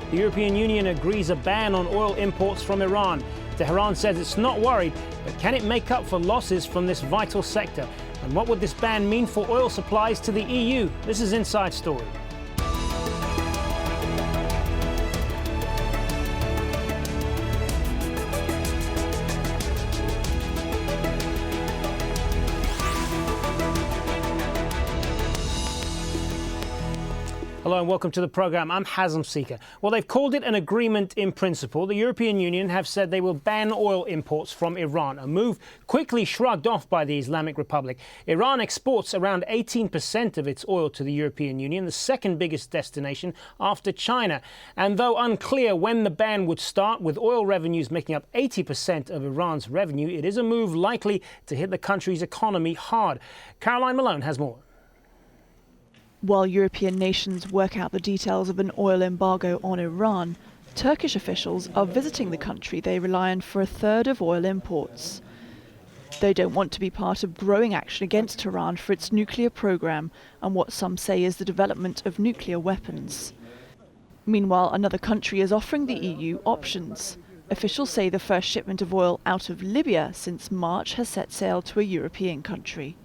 The European Union agrees a ban on oil imports from Iran. Tehran says it's not worried, but can it make up for losses from this vital sector? And what would this ban mean for oil supplies to the EU? This is Inside Story. Hello and welcome to the programme. I'm Hazem Seeker. Well, they've called it an agreement in principle. The European Union have said they will ban oil imports from Iran, a move quickly shrugged off by the Islamic Republic. Iran exports around 18% of its oil to the European Union, the second biggest destination after China. And though unclear when the ban would start, with oil revenues making up 80% of Iran's revenue, it is a move likely to hit the country's economy hard. Caroline Malone has more. While European nations work out the details of an oil embargo on Iran, Turkish officials are visiting the country they rely on for a third of oil imports. They don't want to be part of growing action against Tehran for its nuclear program and what some say is the development of nuclear weapons. Meanwhile, another country is offering the EU options. Officials say the first shipment of oil out of Libya since March has set sail to a European country.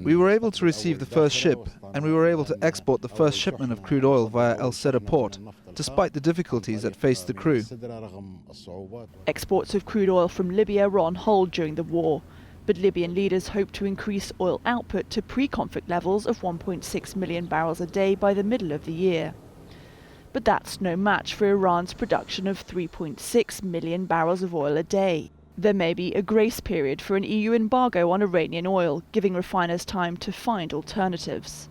We were able to receive the first ship, and we were able to export the first shipment of crude oil via El Cedar port, despite the difficulties that faced the crew. Exports of crude oil from Libya were on hold during the war, but Libyan leaders hope to increase oil output to pre-conflict levels of 1.6 million barrels a day by the middle of the year. But that's no match for Iran's production of 3.6 million barrels of oil a day. There may be a grace period for an EU embargo on Iranian oil, giving refiners time to find alternatives.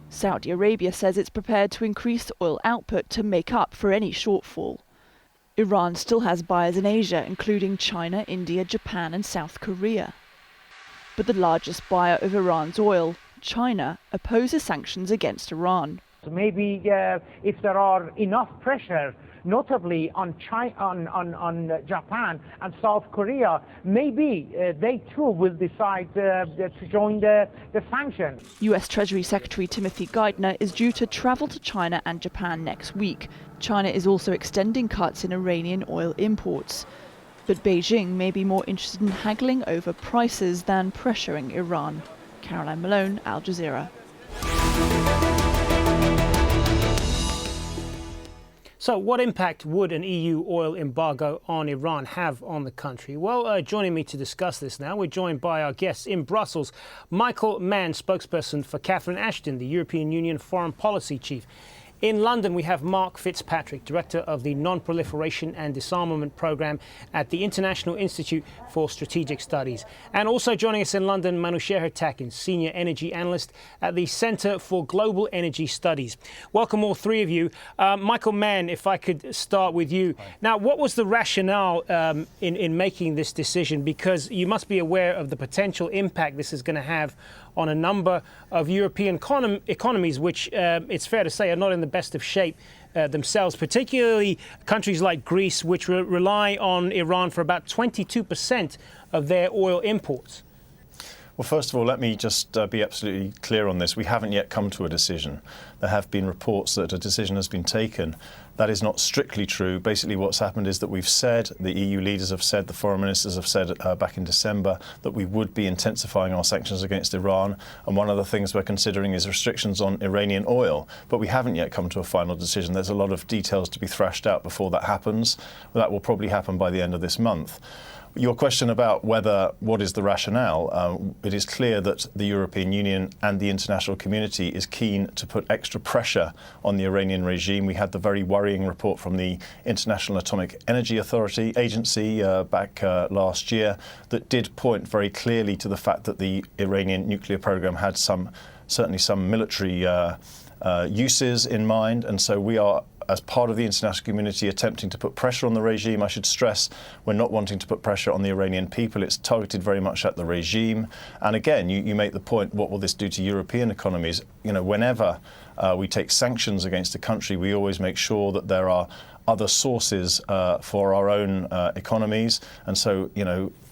Saudi Arabia says it's prepared to increase oil output to make up for any shortfall. Iran still has buyers in Asia, including China, India, Japan and South Korea. But the largest buyer of Iran's oil, China, opposes sanctions against Iran. Maybe if there are enough pressure, notably on Japan and South Korea, maybe they too will decide to join the sanctions. US Treasury Secretary Timothy Geithner is due to travel to China and Japan next week. China is also extending cuts in Iranian oil imports. But Beijing may be more interested in haggling over prices than pressuring Iran. Caroline Malone, Al Jazeera. So what impact would an EU oil embargo on Iran have on the country? Well, joining me to discuss this now, we're joined by our guests in Brussels, Michael Mann, spokesperson for Catherine Ashton, the European Union Foreign Policy Chief. In London, we have Mark Fitzpatrick, Director of the Non-Proliferation and Disarmament Programme at the International Institute for Strategic Studies. And also joining us in London, Manouchehr Takin, Senior Energy Analyst at the Centre for Global Energy Studies. Welcome all three of you. Michael Mann, if I could start with you. Now, what was the rationale in making this decision? Because you must be aware of the potential impact this is going to have on a number of European economies, which it's fair to say are not in the best of shape themselves, particularly countries like Greece, which rely on Iran for about 22% of their oil imports. Well, first of all, let me just be absolutely clear on this. We haven't yet come to a decision. There have been reports that a decision has been taken. That is not strictly true. Basically, what's happened is that we've said, the EU leaders have said, the foreign ministers have said back in December that we would be intensifying our sanctions against Iran. And one of the things we're considering is restrictions on Iranian oil. But we haven't yet come to a final decision. There's a lot of details to be thrashed out before that happens. That will probably happen by the end of this month. Your question about what is the rationale, it is clear that the European Union and the international community is keen to put extra pressure on the Iranian regime. We had the very worrying report from the International Atomic Energy Agency back last year that did point very clearly to the fact that the Iranian nuclear program had certainly some military uses in mind, and so we are, as part of the international community, attempting to put pressure on the regime. I should stress we're not wanting to put pressure on the Iranian people. It's targeted very much at the regime. And again, you make the point, what will this do to European economies? You know, whenever we take sanctions against a country, we always make sure that there are other sources for our own economies. And so,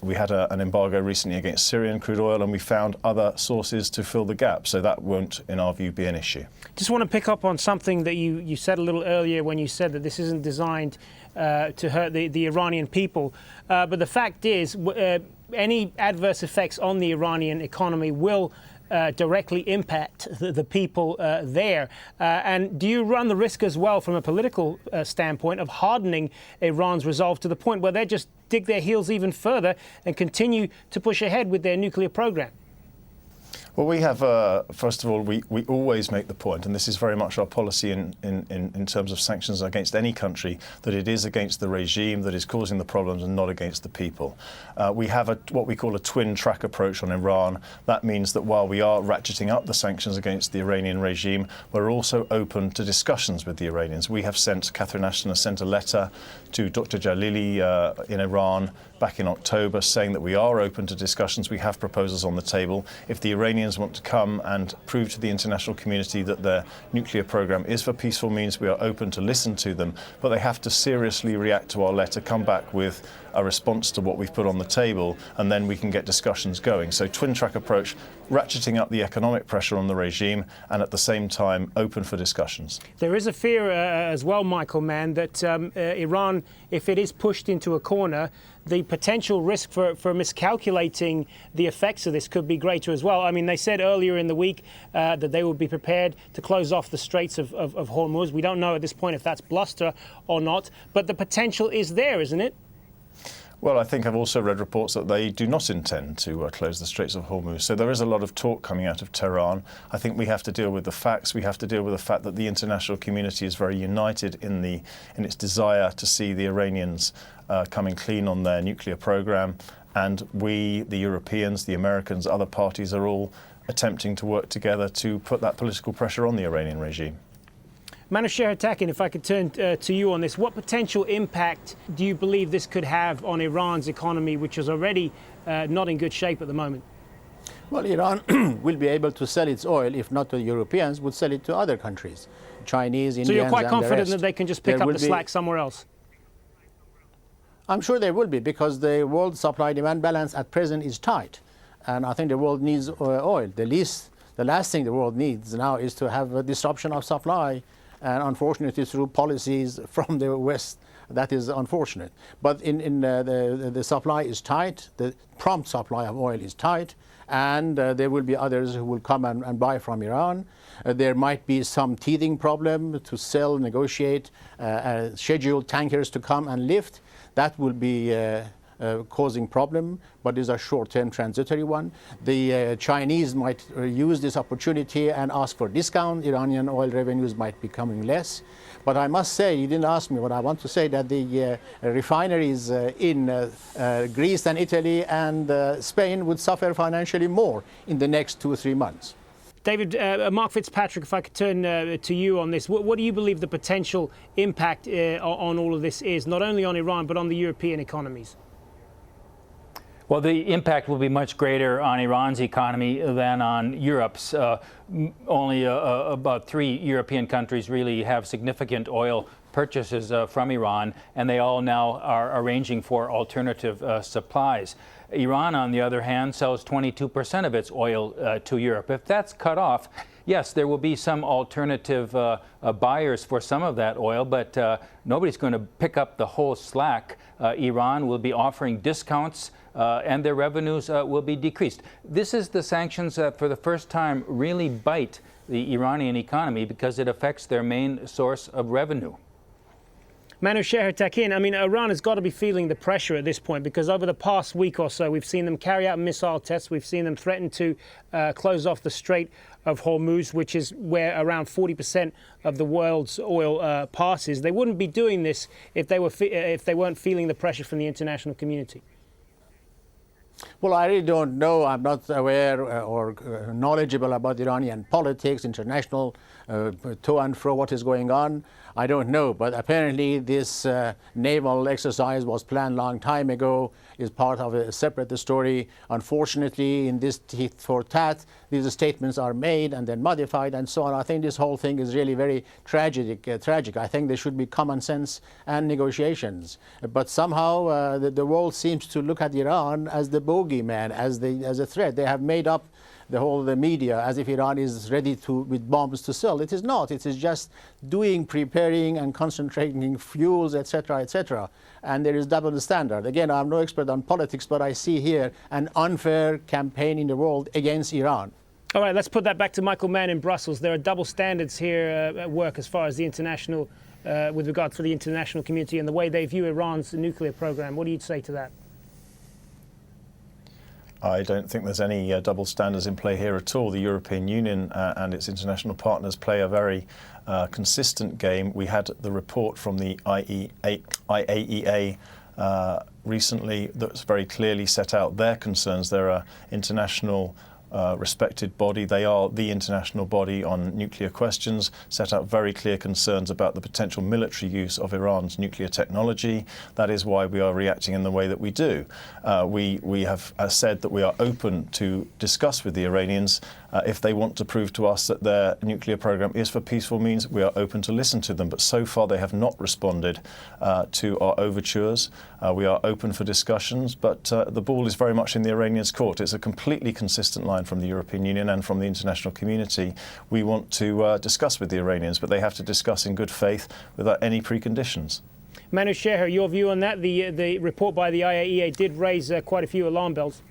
we had an embargo recently against Syrian crude oil, and we found other sources to fill the gap. So that won't, in our view, be an issue. Just want to pick up on something that you said a little earlier when you said that this isn't designed to hurt the Iranian people. But the fact is, any adverse effects on the Iranian economy will directly impact the people there. And do you run the risk as well from a political standpoint of hardening Iran's resolve to the point where they just dig their heels even further and continue to push ahead with their nuclear program? Well, we have, first of all, we always make the point, and this is very much our policy in terms of sanctions against any country, that it is against the regime that is causing the problems and not against the people. We have what we call a twin track approach on Iran. That means that while we are ratcheting up the sanctions against the Iranian regime, we're also open to discussions with the Iranians. We have Catherine Ashton has sent a letter to Dr. Jalili in Iran back in October saying that we are open to discussions. We have proposals on the table. If the Iranians want to come and prove to the international community that their nuclear program is for peaceful means, we are open to listen to them, but they have to seriously react to our letter, come back with a response to what we've put on the table, and then we can get discussions going. So twin track approach, ratcheting up the economic pressure on the regime and at the same time open for discussions. There is a fear as well, Michael Mann, that Iran, if it is pushed into a corner, the potential risk for miscalculating the effects of this could be greater as well. I mean, they said earlier in the week that they would be prepared to close off the Straits of Hormuz. We don't know at this point if that's bluster or not, but the potential is there, isn't it? Well, I think I've also read reports that they do not intend to close the Straits of Hormuz. So there is a lot of talk coming out of Tehran. I think we have to deal with the facts. We have to deal with the fact that the international community is very united in its desire to see the Iranians coming clean on their nuclear program. And we, the Europeans, the Americans, other parties are all attempting to work together to put that political pressure on the Iranian regime. Manouchehr Takin, if I could turn to you on this, what potential impact do you believe this could have on Iran's economy, which is already not in good shape at the moment? Well, Iran will be able to sell its oil, if not to the Europeans, would sell it to other countries, Chinese, Indians, so you're quite and confident the rest. that they can just pick up the slack somewhere else? I'm sure there will be, because the world supply-demand balance at present is tight. And I think the world needs oil. The last thing the world needs now is to have a disruption of supply. And unfortunately, through policies from the West, that is unfortunate. But the supply is tight, the prompt supply of oil is tight, and there will be others who will come and buy from Iran. There might be some teething problem to sell, negotiate, schedule tankers to come and lift. That will be causing problem, but is a short-term transitory one. The Chinese might use this opportunity and ask for discount. Iranian oil revenues might be coming less. But I must say, you didn't ask me, but I want to say that the refineries in Greece and Italy and Spain would suffer financially more in the next 2 or 3 months. David, Mark Fitzpatrick, if I could turn to you on this, what do you believe the potential impact on all of this is, not only on Iran, but on the European economies? Well, the impact will be much greater on Iran's economy than on Europe's. Only about 3 European countries really have significant oil purchases from Iran, and they all now are arranging for alternative supplies. Iran, on the other hand, sells 22% of its oil to Europe. If that's cut off, yes, there will be some alternative buyers for some of that oil, but nobody's going to pick up the whole slack. Iran will be offering discounts and their revenues will be decreased. This is the sanctions that for the first time really bite the Iranian economy because it affects their main source of revenue. Manouchehr Takin, I mean, Iran has got to be feeling the pressure at this point, because over the past week or so, we've seen them carry out missile tests. We've seen them threaten to close off the Strait of Hormuz, which is where around 40% of the world's oil passes. They wouldn't be doing this if they weren't feeling the pressure from the international community. Well, I really don't know. I'm not aware or knowledgeable about Iranian politics, international to and fro what is going on. I don't know, but apparently this naval exercise was planned a long time ago, is part of a separate story. Unfortunately, in this tit for tat, these statements are made and then modified and so on. I think this whole thing is really very tragic. I think there should be common sense and negotiations. But somehow the world seems to look at Iran as the bogeyman, as a threat. They have made up the media as if Iran is ready with bombs to sell. It is not. It is just preparing and concentrating fuels, etc., etc. And there is double standard. Again, I'm no expert on politics, but I see here an unfair campaign in the world against Iran. All right, let's put that back to Michael Mann in Brussels. There are double standards here at work as far as the international, with regard to the international community and the way they view Iran's nuclear program. What do you say to that? I don't think there's any double standards in play here at all. The European Union and its international partners play a very consistent game. We had the report from the IAEA recently that very clearly set out their concerns. They're an international respected body. They are the international body on nuclear questions, set out very clear concerns about the potential military use of Iran's nuclear technology. That is why we are reacting in the way that we do. We have said that we are open to discuss with the Iranians if they want to prove to us that their nuclear program is for peaceful means. We are open to listen to them, but so far they have not responded to our overtures. We are open for discussions, but the ball is very much in the Iranians' court. It's a completely consistent line from the European Union and from the international community. We want to discuss with the Iranians, but they have to discuss in good faith without any preconditions. Manouchehr, your view on that? The report by the IAEA did raise quite a few alarm bells.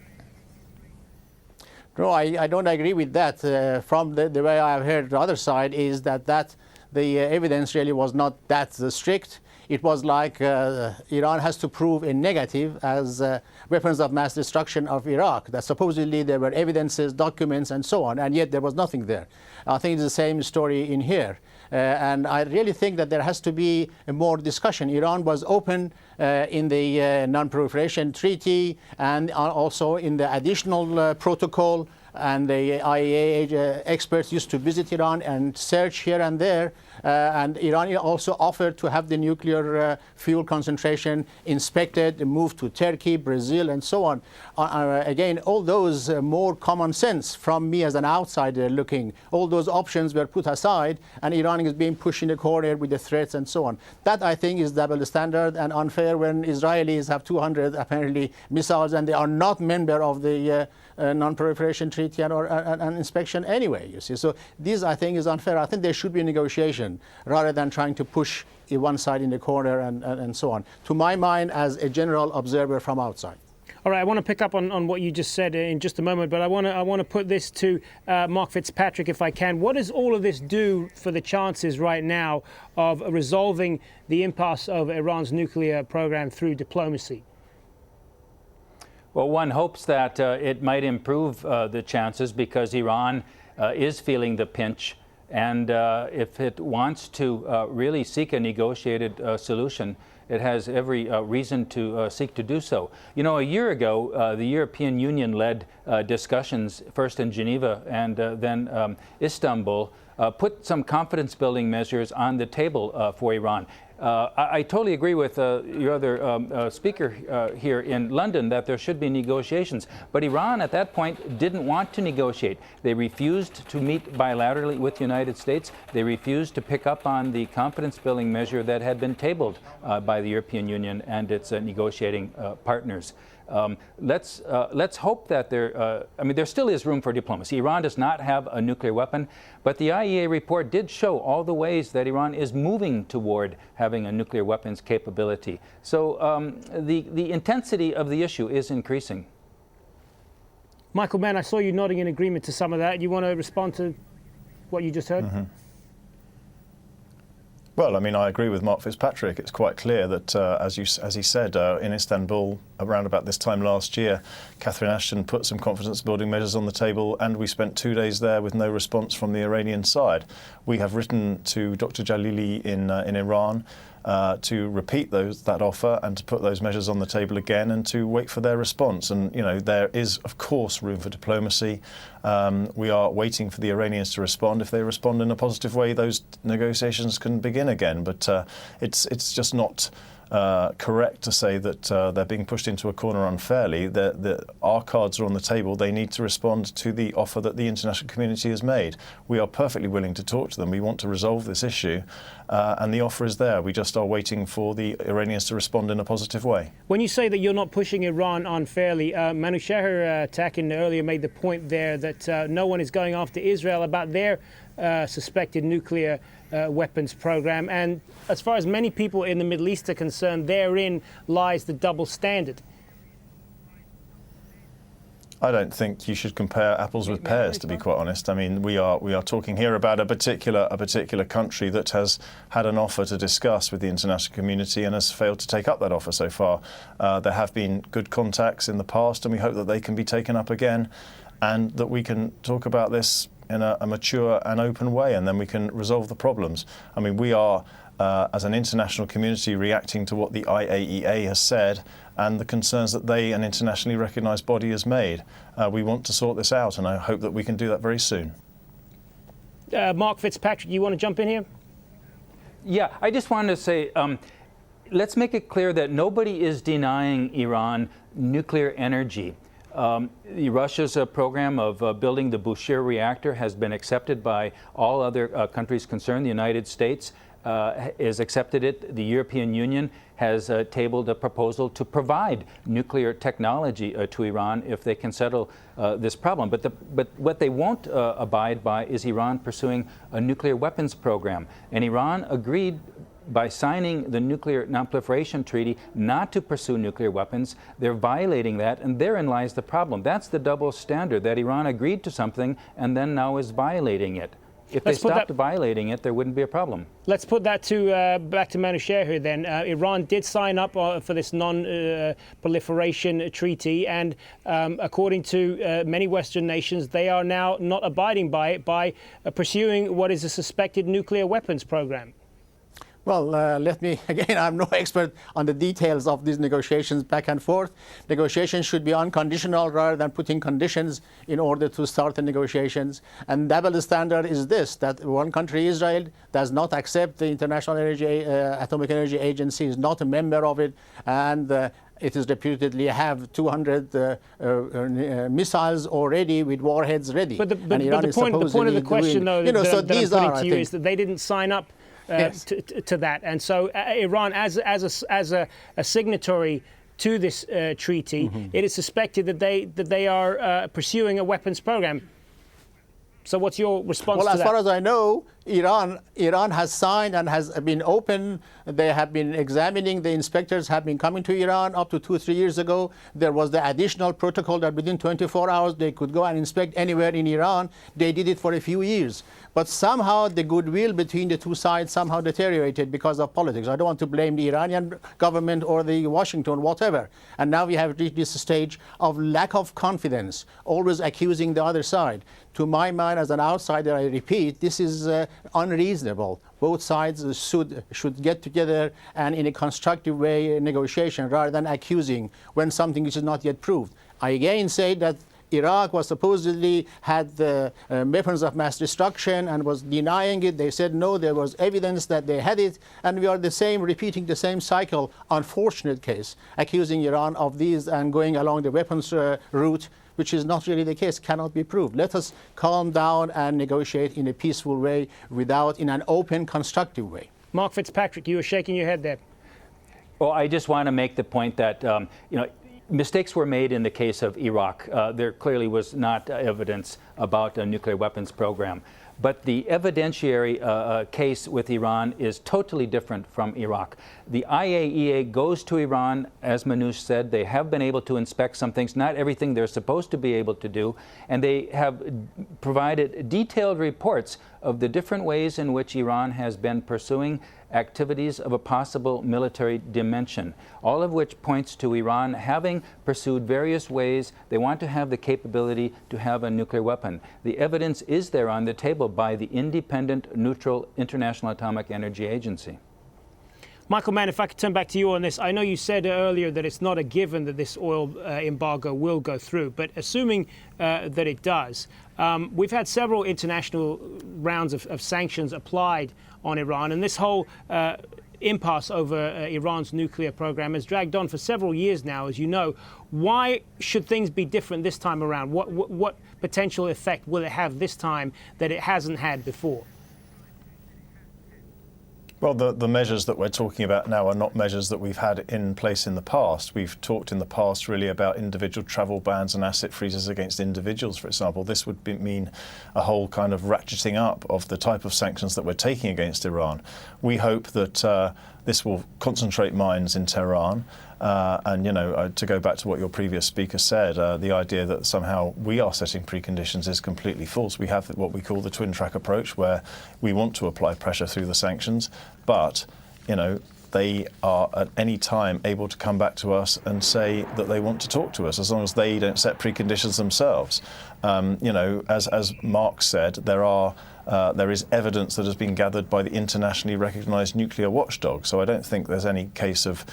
No, I don't agree with that. From the way I have heard the other side is that the evidence really was not that strict. It was like Iran has to prove a negative as weapons of mass destruction of Iraq, that supposedly there were evidences, documents, and so on, and yet there was nothing there. I think it's the same story in here. And I really think that there has to be more discussion. Iran was open in the non-proliferation treaty and also in the additional protocol. And the IAEA experts used to visit Iran and search here and there. And Iran also offered to have the nuclear fuel concentration inspected, moved to Turkey, Brazil, and so on. Again, all those more common sense from me as an outsider looking, all those options were put aside, and Iran is being pushed in the corner with the threats and so on. That, I think, is double standard and unfair when Israelis have 200, apparently, missiles, and they are not member of the non-proliferation treaty or an inspection anyway, you see. So this, I think, is unfair. I think there should be a negotiation rather than trying to push one side in the corner and so on, to my mind, as a general observer from outside. All right, I want to pick up on what you just said in just a moment, but I want to put this to Mark Fitzpatrick, if I can. What does all of this do for the chances right now of resolving the impasse of Iran's nuclear program through diplomacy? Well, one hopes that it might improve the chances, because Iran is feeling the pinch. And if it wants to really seek a negotiated solution, it has every reason to seek to do so. You know, a year ago, the European Union led discussions, first in Geneva and then Istanbul, put some confidence-building measures on the table for Iran. I totally agree with your other speaker here in London that there should be negotiations. But Iran at that point didn't want to negotiate. They refused to meet bilaterally with the United States. They refused to pick up on the confidence-building measure that had been tabled by the European Union and its negotiating partners. Let's hope that there still is room for diplomacy. Iran does not have a nuclear weapon, but the IAEA report did show all the ways that Iran is moving toward having a nuclear weapons capability. So the intensity of the issue is increasing. Michael Mann, I saw you nodding in agreement to some of that. You want to respond to what you just heard? Mm-hmm. Well, I mean, I agree with Mark Fitzpatrick. It's quite clear that, as he said, in Istanbul, around about this time last year, Catherine Ashton put some confidence-building measures on the table, and we spent 2 days there with no response from the Iranian side. We have written to Dr. Jalili in Iran to repeat that offer and to put those measures on the table again and to wait for their response. And, you know, there is, of course, room for diplomacy. We are waiting for the Iranians to respond. If they respond in a positive way, those negotiations can begin again. But it's just not correct to say that they're being pushed into a corner unfairly. Our cards are on the table. They need to respond to the offer that the international community has made. We are perfectly willing to talk to them. We want to resolve this issue, and the offer is there. We just are waiting for the Iranians to respond in a positive way. When you say that you're not pushing Iran unfairly, Manouchehr Takin earlier made the point there that no one is going after Israel about their suspected nuclear weapons program, and as far as many people in the Middle East are concerned, therein lies the double standard. I don't think you should compare apples with pears, to be quite honest. I mean, we are talking here about a particular country that has had an offer to discuss with the international community and has failed to take up that offer so far. There have been good contacts in the past, and we hope that they can be taken up again, and that we can talk about this in a mature and open way, and then we can resolve the problems. I mean, we are, as an international community, reacting to what the IAEA has said and the concerns that they, an internationally recognised body, has made. We want to sort this out, and I hope that we can do that very soon. Mark Fitzpatrick, you want to jump in here? Yeah, I just wanted to say, let's make it clear that nobody is denying Iran nuclear energy. Russia's program of building the Bushehr reactor has been accepted by all other countries concerned. The United States has accepted it. The European Union has tabled a proposal to provide nuclear technology to Iran if they can settle this problem. But what they won't abide by is Iran pursuing a nuclear weapons program. And Iran agreed by signing the Nuclear Non-Proliferation Treaty not to pursue nuclear weapons. They're violating that, and therein lies the problem. That's the double standard, that Iran agreed to something and then now is violating it. If they stopped violating it, there wouldn't be a problem. Let's put that back to Manouchehr here then. Iran did sign up for this non-proliferation treaty, and according to many Western nations, they are now not abiding by it by pursuing what is a suspected nuclear weapons program. Well, let me, again, I'm no expert on the details of these negotiations back and forth. Negotiations should be unconditional rather than putting conditions in order to start the negotiations. And double standard is this, that one country, Israel, does not accept the International Atomic Energy Agency, is not a member of it, and it is reputedly have 200 missiles already with warheads ready. But the point of the question, though, that I'm putting to you is that they didn't sign up yes. to that, and so Iran, as a signatory to this treaty, it is suspected that they are pursuing a weapons program. So, what's your response to that? Well, as far as I know, Iran has signed and has been open. They have been examining. The inspectors have been coming to Iran up to 2-3 years ago. There was the additional protocol that within 24 hours they could go and inspect anywhere in Iran. They did it for a few years. But somehow the goodwill between the two sides somehow deteriorated because of politics. I don't want to blame the Iranian government or the Washington, whatever. And now we have reached this stage of lack of confidence, always accusing the other side. To my mind, as an outsider, I repeat, this is unreasonable. Both sides should get together and in a constructive way negotiation rather than accusing when something which is not yet proved. I again say that Iraq was supposedly had weapons of mass destruction and was denying it. They said no, there was evidence that they had it, and we are repeating the same cycle. Unfortunate case, accusing Iran of these and going along the weapons route, which is not really the case, cannot be proved. Let us calm down and negotiate in a peaceful way, in an open, constructive way. Mark Fitzpatrick, you were shaking your head there. Well, I just want to make the point that mistakes were made in the case of Iraq. There clearly was not evidence about a nuclear weapons program. But the evidentiary case with Iran is totally different from Iraq. The IAEA goes to Iran, as Manouchehr said. They have been able to inspect some things, not everything they're supposed to be able to do, and they have provided detailed reports of the different ways in which Iran has been pursuing activities of a possible military dimension, all of which points to Iran having pursued various ways they want to have the capability to have a nuclear weapon. The evidence is there on the table by the independent, neutral International Atomic Energy Agency. Michael Mann, if I could turn back to you on this. I know you said earlier that it's not a given that this oil embargo will go through, but assuming that it does, we've had several international rounds of sanctions applied on Iran, and this whole impasse over Iran's nuclear program has dragged on for several years now, as you know. Why should things be different this time around? What potential effect will it have this time that it hasn't had before? Well, the measures that we're talking about now are not measures that we've had in place in the past. We've talked in the past really about individual travel bans and asset freezes against individuals, for example. This would mean a whole kind of ratcheting up of the type of sanctions that we're taking against Iran. We hope that this will concentrate minds in Tehran. And, you know, to go back to what your previous speaker said, the idea that somehow we are setting preconditions is completely false. We have what we call the twin track approach, where we want to apply pressure through the sanctions, but, you know, they are at any time able to come back to us and say that they want to talk to us, as long as they don't set preconditions themselves. You know, as Mark said, there is evidence that has been gathered by the internationally recognised nuclear watchdog. So I don't think there's any case of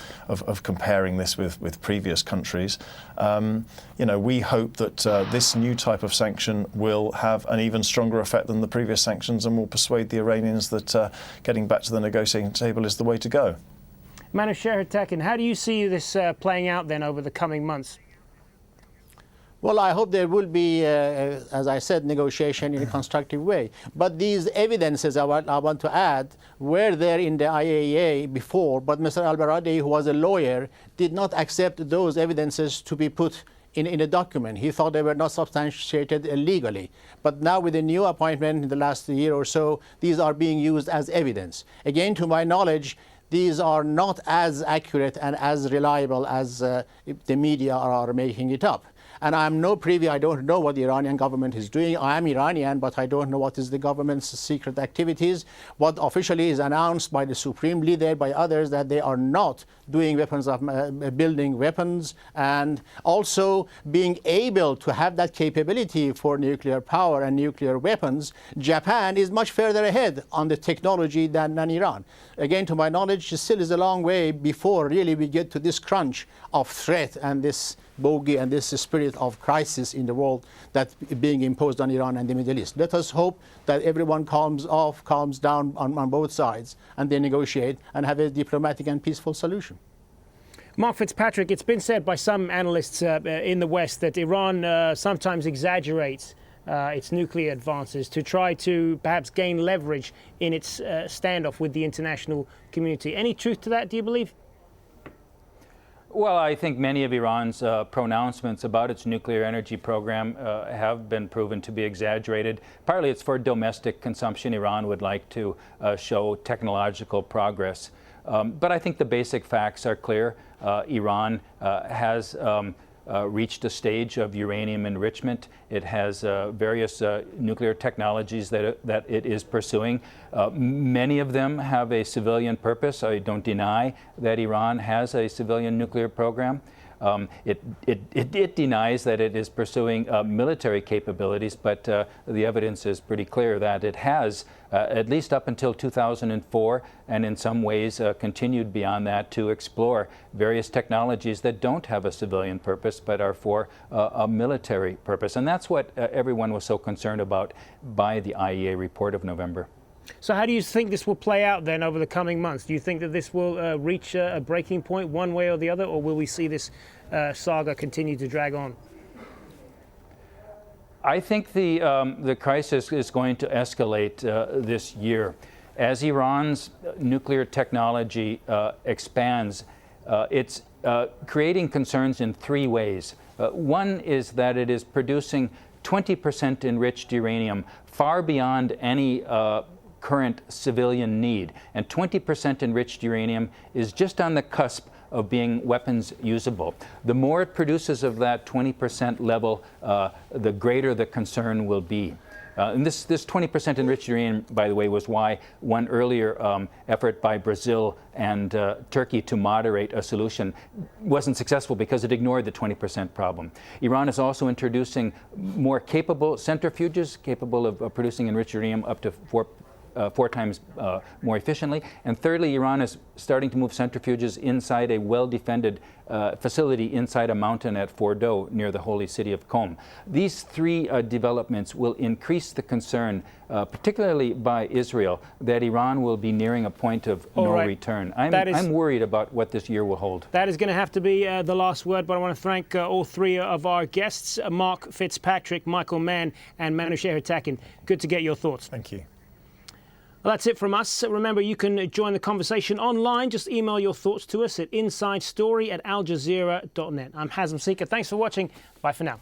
comparing this with previous countries. You know, we hope that this new type of sanction will have an even stronger effect than the previous sanctions and will persuade the Iranians that getting back to the negotiating table is the way to go. Manouchehr Takin, how do you see this playing out then over the coming months? Well, I hope there will be, as I said, negotiation in a constructive way. But these evidences I want to add were there in the IAEA before, but Mr. Al-Baradei, who was a lawyer, did not accept those evidences to be put in a document. He thought they were not substantiated legally. But now with the new appointment in the last year or so, these are being used as evidence. Again, to my knowledge, these are not as accurate and as reliable as the media are making it up. And I'm no privy, I don't know what the Iranian government is doing. I am Iranian, but I don't know what is the government's secret activities. What officially is announced by the supreme leader, by others, that they are not doing weapons of building weapons, and also being able to have that capability for nuclear power and nuclear weapons. Japan is much further ahead on the technology than Iran. Again, to my knowledge, it still is a long way before really we get to this crunch of threat and this bogey and this spirit of crisis in the world that's being imposed on Iran and the Middle East. Let us hope that everyone calms down on both sides, and they negotiate and have a diplomatic and peaceful solution. Mark Fitzpatrick, it's been said by some analysts in the West that Iran sometimes exaggerates its nuclear advances to try to perhaps gain leverage in its standoff with the international community. Any truth to that, do you believe? Well, I think many of Iran's pronouncements about its nuclear energy program have been proven to be exaggerated. Partly it's for domestic consumption. Iran would like to show technological progress. But I think the basic facts are clear. Iran has reached a stage of uranium enrichment. It has various nuclear technologies that it is pursuing. Many of them have a civilian purpose. I don't deny that Iran has a civilian nuclear program. It denies that it is pursuing military capabilities, but the evidence is pretty clear that it has, at least up until 2004, and in some ways continued beyond that to explore various technologies that don't have a civilian purpose but are for a military purpose. And that's what everyone was so concerned about by the IAEA report of November. So how do you think this will play out then over the coming months? Do you think that this will reach a breaking point one way or the other, or will we see this saga continue to drag on? I think the crisis is going to escalate this year. As Iran's nuclear technology expands, it's creating concerns in three ways. One is that it is producing 20% enriched uranium, far beyond any current civilian need. And 20% enriched uranium is just on the cusp of being weapons usable. The more it produces of that 20% level, the greater the concern will be. And this 20% enriched uranium, by the way, was why one earlier effort by Brazil and Turkey to moderate a solution wasn't successful because it ignored the 20% problem. Iran is also introducing more capable centrifuges, capable of producing enriched uranium up to four times more efficiently. And thirdly, Iran is starting to move centrifuges inside a well-defended facility inside a mountain at Fordow near the holy city of Qom. These three developments will increase the concern, particularly by Israel, that Iran will be nearing a point of no return. I'm worried about what this year will hold. That is going to have to be the last word, but I want to thank all three of our guests, Mark Fitzpatrick, Michael Mann, and Manouchehr Takin. Good to get your thoughts. Thank you. Well, that's it from us. Remember, you can join the conversation online. Just email your thoughts to us at insidestory@aljazeera.net. I'm Hazem Seeker. Thanks for watching. Bye for now.